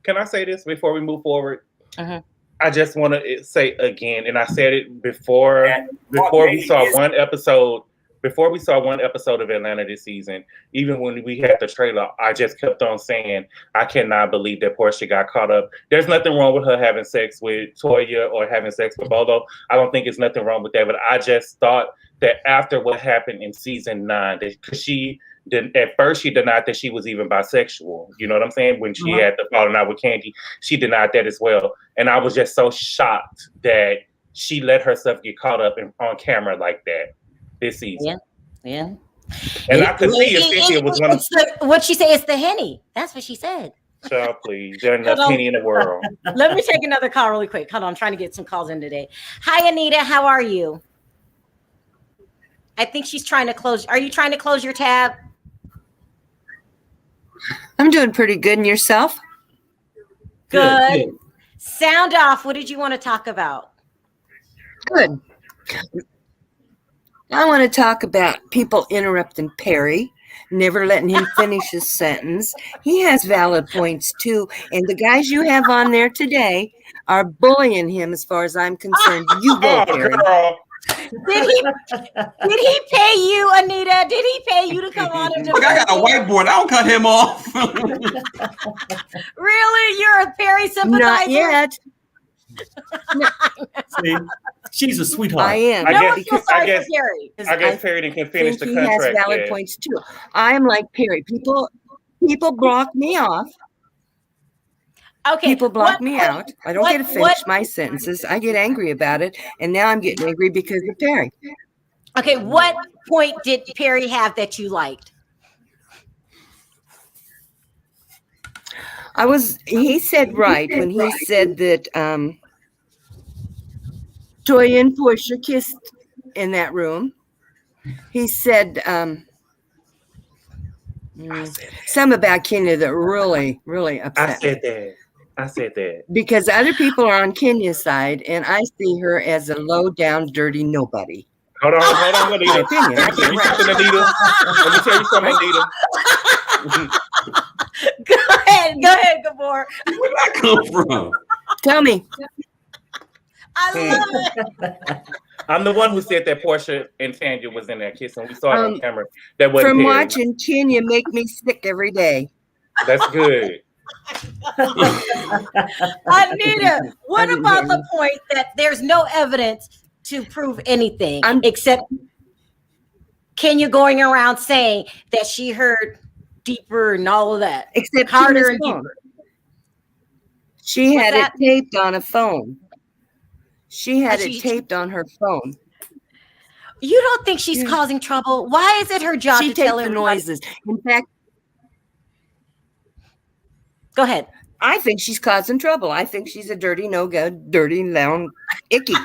Can I say this before we move forward? Uh-huh. I just want to say again, and I said it before we saw one episode. Before we saw one episode of Atlanta this season, even when we had the trailer, I just kept on saying, I cannot believe that Portia got caught up. There's nothing wrong with her having sex with Toya or having sex with Bolo. I don't think there's nothing wrong with that. But I just thought that after what happened in season 9, because at first she denied that she was even bisexual. You know what I'm saying? When she had the falling out with Candy, she denied that as well. And I was just so shocked that she let herself get caught up on camera like that this season. Yeah. And I could see if Cynthia was one of what'd she say? It's the Henny. That's what she said. Child, please. There's no penny in the world. Let me take another call really quick. Hold on, I'm trying to get some calls in today. Hi, Anita. How are you? I think she's trying to close. Are you trying to close your tab? I'm doing pretty good. And yourself? Good. Sound off. What did you want to talk about? Good. I want to talk about people interrupting Perry, never letting him finish his sentence. He has valid points too. And the guys you have on there today are bullying him as far as I'm concerned. You go, Perry. Girl. Did he pay you, Anita? Did he pay you to come on and Look, I got a whiteboard. I don't cut him off. Really? You're a Perry sympathizer? Not yet. See, she's a sweetheart. I am. I No guess- one feels sorry guess- for Perry. I guess Perry didn't can finish think the he has contract valid yet. points too. I'm like Perry. People block me off. Okay. People block what- me what- out. I don't what- get to finish what- my sentences. I get angry about it, and now I'm getting angry because of Perry. Okay, what point did Perry have that you liked? He said right when he said that Toya and Portia kissed in that room. He said some about Kenya that really, really I upset me. said that. Because other people are on Kenya's side, and I see her as a low-down, dirty nobody. Hold on, Anita. My opinion. Let me tell you something, Anita. Let me tell you something, Anita. Go ahead, Gabor. Where'd that come from? Tell me. I love it. I'm the one who said that Portia and Tanya was in there kissing. We saw it on camera. That wasn't From Perry. watching Kenya make me sick every day. That's good. Anita, what about the point that there's no evidence to prove anything except Kenya going around saying that she heard deeper and all of that? Except harder and Kenya's phone. deeper. She What's had that? it taped on a phone. She had She- it taped on her phone. You don't think she's causing trouble? Why is it her job She to tell taped the everybody? noises. In fact, Go ahead. I think she's causing trouble. I think she's a dirty, no good, dirty, loud, icky. So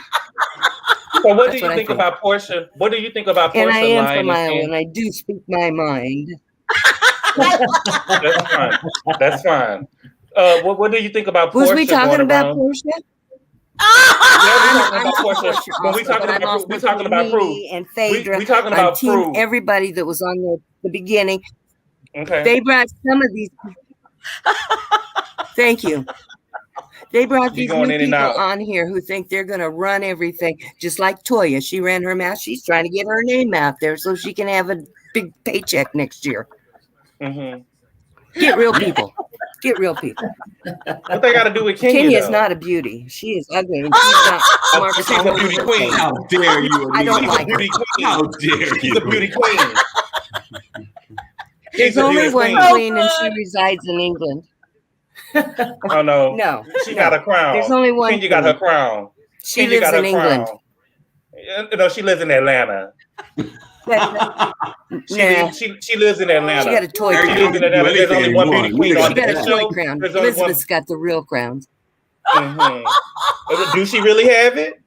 what do That's you what I think think. about Portia? What do you think about Portia And I am lying from Iowa, and and I do speak my mind. That's fine. That's fine. What do you think about Was Portia we talking going about around? Portia? Yeah, we're talking I'm about Team Portia. Portia When we also, talking but I'm about also we talking Team about proof. Mimi and Phaedra. We talking I'm about team proof. everybody that was on the beginning. Okay. They brought some of these. Thank you. They brought You these going new in and people out. on here who think they're going to run everything, just like Toya. She ran her mouth. She's trying to get her name out there so she can have a big paycheck next year. Mm-hmm. Get real people. Get real people. What they got to do with Kenya? Kenya is though? not a beauty. She is ugly. And she's got marks She's all a over beauty her queen. face. How dare you? I don't She's like a her. beauty queen. How dare She's a beauty queen. There's She's a only beauty one queen. queen, and she resides in England. Oh no. No, She no. got a crown. There's only one Kenya got her queen. crown. She Kenya lives got in her England. crown. No, she lives in Atlanta. Nah. She lives in Atlanta. She got a toy She crown. lives in Atlanta. There's only one beauty queen on She got a the toy show. crown. There's only one. Elizabeth's got the real crowns. Do she really have it?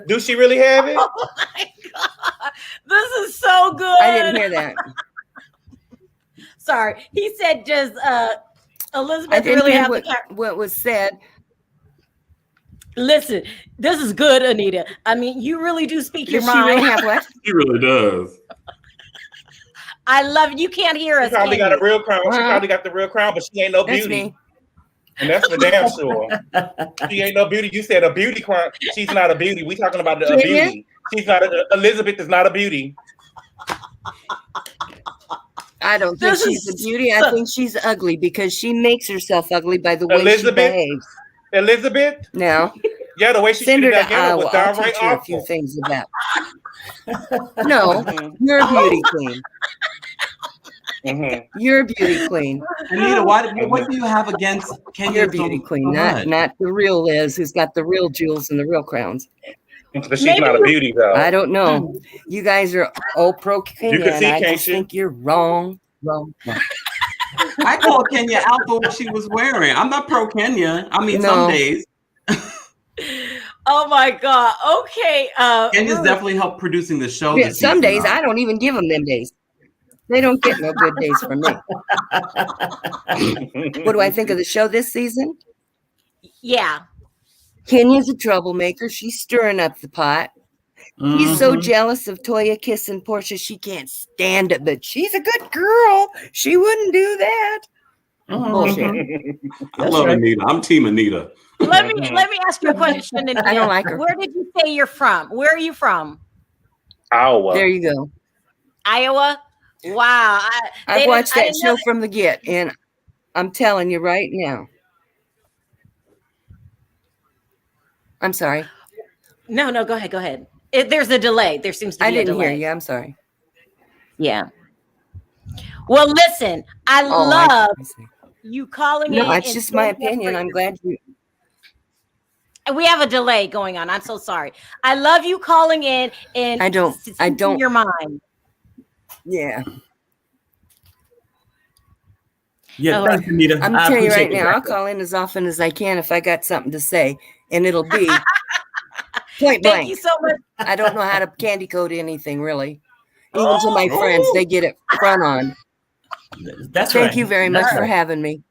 Do she really have it? Oh my God. This is so good. I didn't hear that. Sorry. He said, does I Elizabeth didn't really hear have what was said. Listen, this is good, Anita. I mean, you really do speak your Does she mind. really have what? She really does. I love it. You can't hear us. She probably can got a you? real crown. She Uh-huh. probably got the real crown, but she ain't no That's beauty. me. And that's for damn sure. She ain't no beauty. You said a beauty crown. She's not a beauty. We talking about a Kenya? beauty. She's not. Elizabeth is not a beauty. I don't think This she's a is beauty. I think she's ugly because she makes herself ugly by the way Elizabeth? she behaves. Elizabeth. Now, Yeah, the way she send her treated to that girl was Iowa. I'll downright teach her a few awful. things about. No, Mhm. you're a beauty queen. Mhm. You're a beauty queen. Anita, what do you have against Kenya? You're a beauty queen, not the real Liz, who's got the real jewels and the real crowns. But she's not a beauty though. I don't know. You guys are all pro Kenya, can see, and I can't just you? think you're wrong. I called Kenya out for what she was wearing. I'm not pro Kenya. I mean, No. some days. Oh my God. Okay. Kenya's Ruth. definitely helped producing the show. Yeah, this some season, days though. I don't even give them them days. They don't get no good days from me. What do I think of the show this season? Yeah. Kenya's a troublemaker. She's stirring up the pot. He's so jealous of Toya kissing Portia, she can't stand it, but she's a good girl. She wouldn't do that. Bullshit. I love Anita. I'm Team Anita. Let me ask you a question. I don't like her. Where did you say you're from? Where are you from? Iowa. There you go. Iowa. Wow. I've watched that show from the get, and I'm telling you right now. I'm sorry. No, go ahead. Go ahead. There's a delay. There seems to be a delay. I didn't hear you. I'm sorry. Yeah. Well, listen, I love you calling in. No, it's just my opinion. I'm glad you. We have a delay going on. I'm so sorry. I love you calling in and I don't your mind. Yeah. Yeah, thanks, Anita. I'm telling you right now, I'll call in as often as I can if I got something to say, and it'll be point blank. Thank you so much. I don't know how to candy coat anything, really. Even to my friends, they get it front on. That's right. Thank you very much for having me.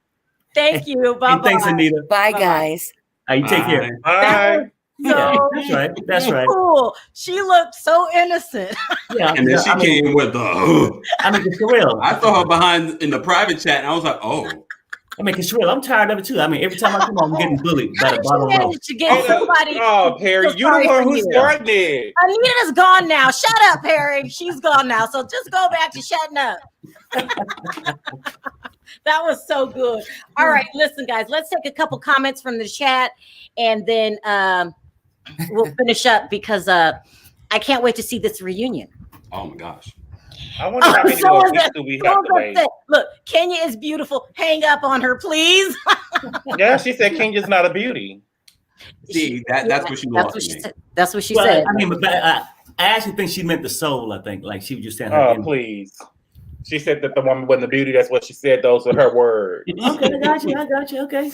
Thank you. Bye-bye. Thanks, Anita. Bye, guys. You take care. Bye. Yeah, that's right. That's right. Cool. She looked so innocent. Yeah, And then she came with the. I mean, it's real. I saw her behind in the private chat, and I was like, oh. I mean, it's real. I'm tired of it too. I mean, every time I come home, I'm getting bullied by the bottom row. Oh, Perry, you the one who started it. Anita's gone now. Shut up, Perry. She's gone now. So just go back to shutting up. That was so good. All right, listen, guys. Let's take a couple comments from the chat, and then we'll finish up because I can't wait to see this reunion. Oh my gosh. I wonder how many more weeks do we have to wait. Look, Kenya is beautiful. Hang up on her, please. Yeah, she said Kenya's not a beauty. See, that's what she lost me. That's what she said. I mean, but I actually think she meant the soul. I think, like she was just saying. Oh, please. She said that the woman wasn't a beauty. That's what she said. Those were her words. Okay, I got you. Okay.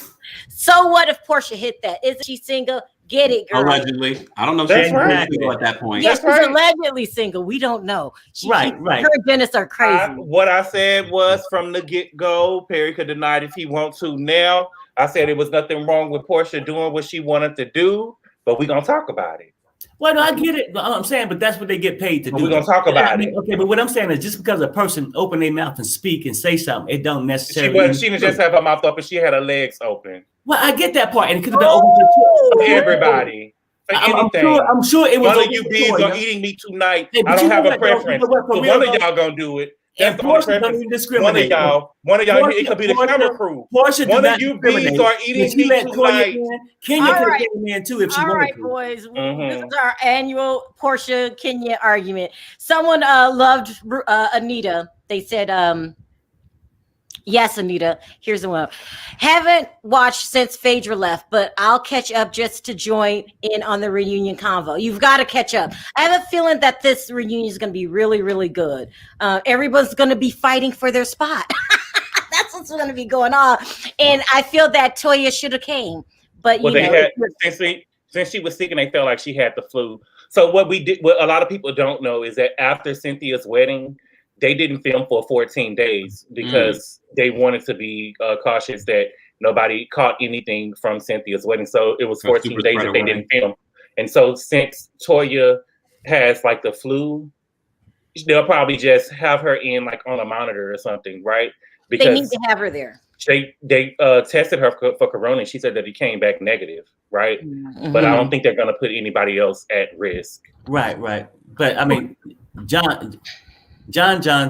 So what if Portia hit that? Isn't she single? Get it, girl. Allegedly. I don't know if That's she's right. single at that point. Yes, she's allegedly single. We don't know. Right. Her and Dennis are crazy. What I said was from the get-go, Perry could deny it if he wants to. Now, I said it was nothing wrong with Portia doing what she wanted to do, but we're going to talk about it. Well, no, I get it. I'm saying, but that's what they get paid to do. We're going to talk about it. Okay, but what I'm saying is just because a person open their mouth and speak and say something, it don't necessarily. She didn't just have her mouth open. She had her legs open. Well, I get that part, and it could have been open to everybody. For anything. I'm sure it was. One of you bees are eating me tonight. I don't have a preference. But one of y'all gonna do it. That's the only preference. One of y'all, it could be the camera crew. One of you bees are eating me tonight. Kenya could have came in too if she wanted to. All right, boys. This is our annual Portia Kenya argument. Someone loved Anita. They said, yes, Anita. Here's the one. Haven't watched since Phaedra left, but I'll catch up just to join in on the reunion convo. You've got to catch up. I have a feeling that this reunion is going to be really, really good. Everyone's going to be fighting for their spot. That's what's going to be going on. And I feel that Toya should have came. But since she was sick and they felt like she had the flu. So what a lot of people don't know is that after Cynthia's wedding, they didn't film for 14 days because they wanted to be cautious that nobody caught anything from Cynthia's wedding. So it was 14 days that they didn't film. And so since Toya has like the flu, they'll probably just have her in like on a monitor or something, right? Because they need to have her there. They tested her for corona and she said that it came back negative, right? Mm-hmm. But I don't think they're going to put anybody else at risk. Right. But I mean, John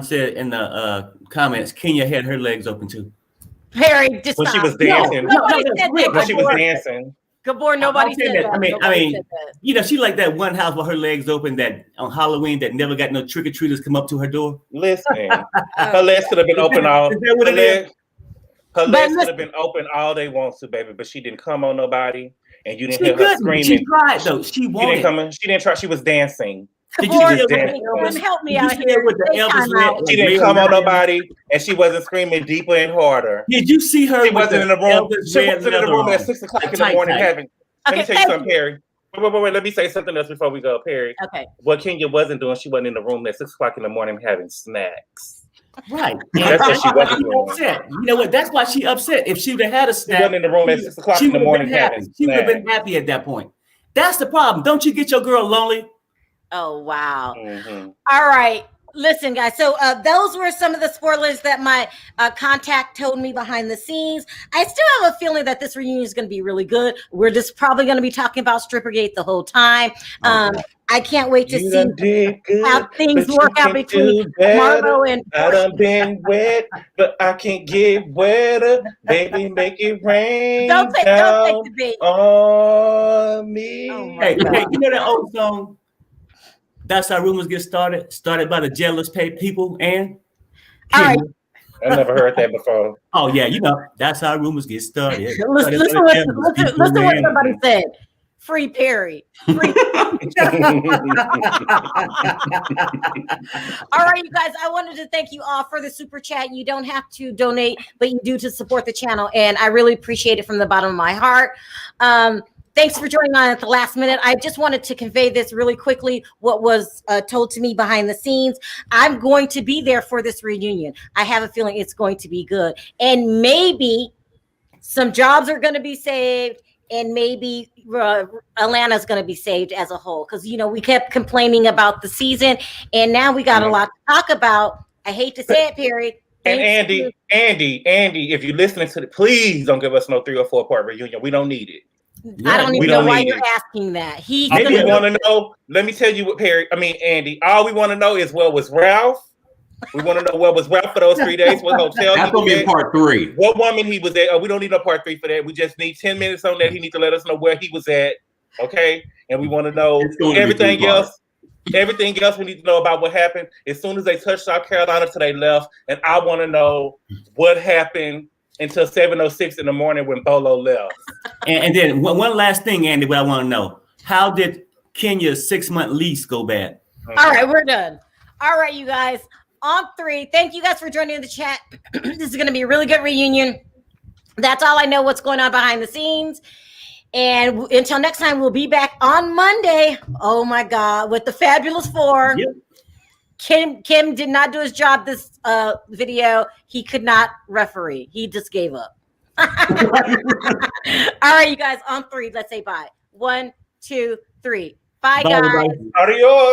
said in the comments, Kenya had her legs open too. Perry, just when she was dancing. When she was dancing. Gabor, nobody said that. I mean, you know, she like that one house with her legs open that on Halloween that never got no trick-or-treaters come up to her door. Listen, her legs could have been open all. Her legs could have been open all they want to, baby, but she didn't come on nobody, and you didn't hear her screaming. She tried though. She wanted. She didn't try. She was dancing. Help me out here. She didn't come on nobody, and she wasn't screaming deeper and harder. Did you see her? She wasn't in the room. She wasn't in the room at 6 o'clock in the morning having. Let me tell you something, Perry. Wait. Let me say something else before we go, Perry. Okay. What Kenya wasn't doing, she wasn't in the room at 6 o'clock in the morning having snacks. Right. That's what she wasn't doing. Upset. You know what? That's why she upset. If she would have had a snack, she wasn't in the room at 6 o'clock in the morning having snacks. She would have been happy at that point. That's the problem. Don't you get your girl lonely? Oh, wow. Mm-hmm. All right. Listen, guys. So those were some of the spoilers that my contact told me behind the scenes. I still have a feeling that this reunion is going to be really good. We're just probably going to be talking about Strippergate the whole time. I can't wait to see how things work out between Marlo and I done been wet, but I can't get wetter. Baby, make it rain don't take the bait on me. Hey, you know that old song? That's how rumors get started. Started by the jealous people. And all right. I never heard that before. Oh yeah, you know that's how rumors get started. Listen what somebody said. Free Perry. Free. All right, you guys. I wanted to thank you all for the super chat. You don't have to donate, but you do to support the channel, and I really appreciate it from the bottom of my heart. Thanks for joining on at the last minute. I just wanted to convey this really quickly, what was told to me behind the scenes. I'm going to be there for this reunion. I have a feeling it's going to be good. And maybe some jobs are going to be saved, and maybe Atlanta's going to be saved as a whole. Because, you know, we kept complaining about the season, and now we got a lot to talk about. I hate to say it, Perry. And Andy, if you're listening to it, please don't give us no 3 or 4 part reunion. We don't need it. I don't even know why you're asking that. Maybe we want to know. Let me tell you what Andy. All we want to know is where was Ralph? We want to know where was Ralph for those 3 days. What hotel? That's gonna be part 3. What woman he was at? We don't need no part 3 for that. We just need 10 minutes on that. He needs to let us know where he was at. Okay, and we want to know everything else. Everything else we need to know about what happened as soon as they touched South Carolina till they left. And I want to know what happened until 7:06 in the morning when Bolo left. And then one last thing, Andy, what I want to know. How did Kenya's 6-month lease go bad? All right, we're done. All right, you guys. On 3. Thank you guys for joining the chat. This is going to be a really good reunion. That's all I know what's going on behind the scenes. And until next time, we'll be back on Monday. Oh, my God. With the Fabulous 4. Yep. Kim did not do his job this video. He could not referee. He just gave up. All right, you guys, on 3, let's say bye. 1, 2, 3. Bye, guys. Adios.